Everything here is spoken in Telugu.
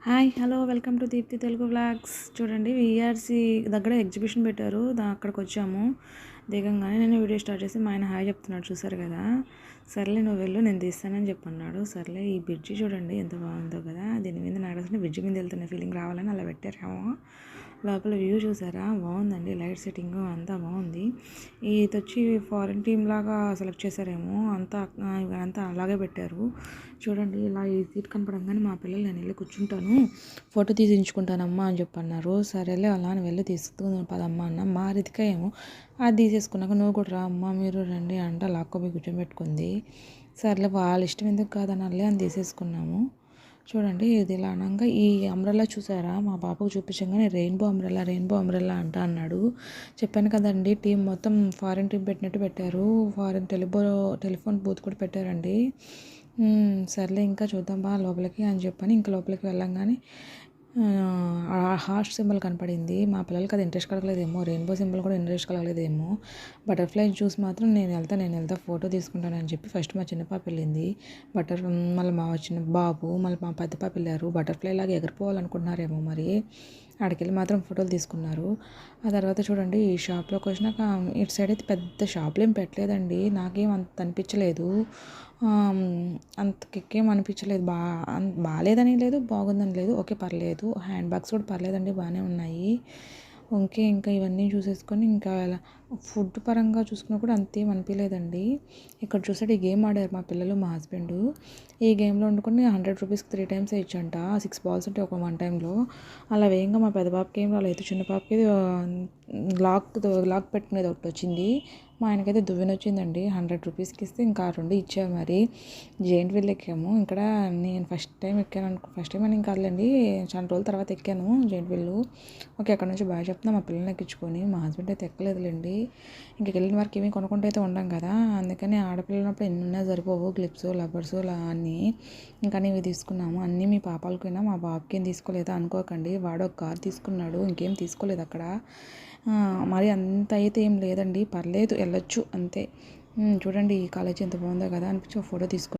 Hi hello welcome to Deepti Telugu vlogs. చూడండి విఆర్సి దగ్గర ఎగ్జిబిషన్ పెట్టారు. అక్కడికి వచ్చాము. దిగంగానే నేను వీడియో స్టార్ట్ చేసి మా ఆయన హాయ్ చెప్తున్నాడు, చూసారు కదా. సర్లే నువ్వు వెళ్ళు, నేను తీస్తానని చెప్పన్నాడు. సర్లే ఈ బ్రిడ్జి చూడండి ఎంత బాగుందో కదా. దీని మీద నాకు అసలు బ్రిడ్జి మీద వెళ్తున్న ఫీలింగ్ రావాలని అలా పెట్టారేమో. లోపల వ్యూ చూసారా, బాగుందండి. లైట్ సెట్టింగ్ అంతా బాగుంది. ఇది వచ్చి ఫారెన్ టీమ్ లాగా సెలెక్ట్ చేశారేమో, అంతా అలాగే పెట్టారు. చూడండి ఇలా ఈ సీట్ కనపడంగానే మా పిల్లలు నేను వెళ్ళి కూర్చుంటాను, ఫోటో తీసించుకుంటానమ్మా అని చెప్పన్నారు. సరేలే అలా అని వెళ్ళి తీసుకుందాం పదమ్మా అన్న. మా రితిక ఏమో అది తీసేసుకున్నాక నువ్వు కూడా రా అమ్మ మీరు రండి అంటే లాక్కోపోయి కూర్చోబెట్టుకుంది. సర్లే వాళ్ళ ఇష్టం ఎందుకు కాదనలే అని తీసేసుకున్నాము. చూడండి ఇది ఇలా అనగా ఈ అంబ్రెల్లా చూసారా, మా పాపకు చూపించగానే రెయిన్బో అంబ్రెల్లా అంట అన్నాడు. చెప్పాను కదండి, టీం మొత్తం ఫారెన్ టీం పెట్టినట్టు పెట్టారు. ఫారెన్ టెలిఫోన్ బూత్ కూడా పెట్టారండి. సర్లే ఇంకా చూద్దాం బా లోపలికి అని చెప్పని ఇంకా లోపలికి వెళ్ళంగానే హార్ట్ సింబల్ కనపడింది. మా పిల్లలకి అది ఇంట్రెస్ట్ కలగలేదేమో, రెయిన్బో సింబల్ కూడా ఇంట్రెస్ట్ కలగలేదేమో. బటర్ఫ్లై చూసి మాత్రం నేను వెళ్తా ఫోటో తీసుకుంటానని చెప్పి ఫస్ట్ మా చిన్న పాప వెళ్ళింది. మళ్ళీ మా చిన్న బాబు, మళ్ళీ మా పెద్ద పాప వెళ్ళారు. బటర్ఫ్లై లాగా ఎగిరిపోవాలనుకుంటున్నారేమో మరి. ఆడికెళ్ళి మాత్రం ఫోటోలు తీసుకున్నారు. ఆ తర్వాత చూడండి ఈ షాప్లోకి వచ్చినాక ఇటు సైడ్ అయితే పెద్ద షాపులు ఏం పెట్టలేదండి. నాకేం అంత అనిపించలేదు, అంత కిక్కేం అనిపించలేదు. బాగాలేదని లేదు, బాగుందని లేదు, ఓకే పర్లేదు. హ్యాండ్ బ్యాగ్స్ కూడా పర్లేదండి, బాగానే ఉన్నాయి. ఓకే ఇంకా ఇవన్నీ చూసేసుకొని ఇంకా ఫుడ్ పరంగా చూసుకున్నా కూడా అంతేం అనిపించలేదండి. ఇక్కడ చూసాడు ఈ గేమ్ ఆడారు మా పిల్లలు మా హస్బెండ్. ఈ గేమ్లో వండుకొని 100 రూపీస్కి 3 టైమ్స్ ఇచ్చంట. 6 బాల్స్ ఉంటాయి ఒక 1 టైంలో. అలా వేయంగా మా పెద్ద పాపకి ఏం రాలేదు, చిన్న పాపకి లాక్ పెట్టుకునేది ఒకటి వచ్చింది. మా ఆయనకైతే దువ్వెన వచ్చిందండి. 100 రూపీస్కి ఇస్తే ఇంకా 2 ఇచ్చారు. మరి జెయింట్ వీల్ ఎక్కాము. ఇక్కడ నేను ఫస్ట్ టైం అని ఇంకా కాదులేండి, చాలా రోజుల తర్వాత ఎక్కాను జెయింట్ వీల్. ఓకే అక్కడ నుంచి బాగా చెప్తున్నా మా పిల్లల్ని ఎక్కించుకొని. మా హస్బెండ్ అయితే ఎక్కలేదులేండి. ఇంక వెళ్ళిన వరకు ఏమీ కొనుక్కుంటూ అయితే ఉండం కదా, అందుకని ఆడపిల్లలప్పుడు ఎన్ని ఉన్నా సరిపోవు, క్లిప్స్ లబ్బర్స్ అన్నీ. ఇంకా ఇవి తీసుకున్నాము. అన్నీ మీ పాపాలకైనా మా బాబుకి ఏం తీసుకోలేదా అనుకోకండి. వాడు ఒక కార్ తీసుకున్నాడు, ఇంకేం తీసుకోలేదు అక్కడ. మరి అంత అయితే ఏం లేదండి, పర్లేదు వెళ్ళొచ్చు అంతే. చూడండి ఈ కాలేజీ ఎంత బాగుందో కదా అనిపించి ఒక ఫోటో తీసుకున్నాను.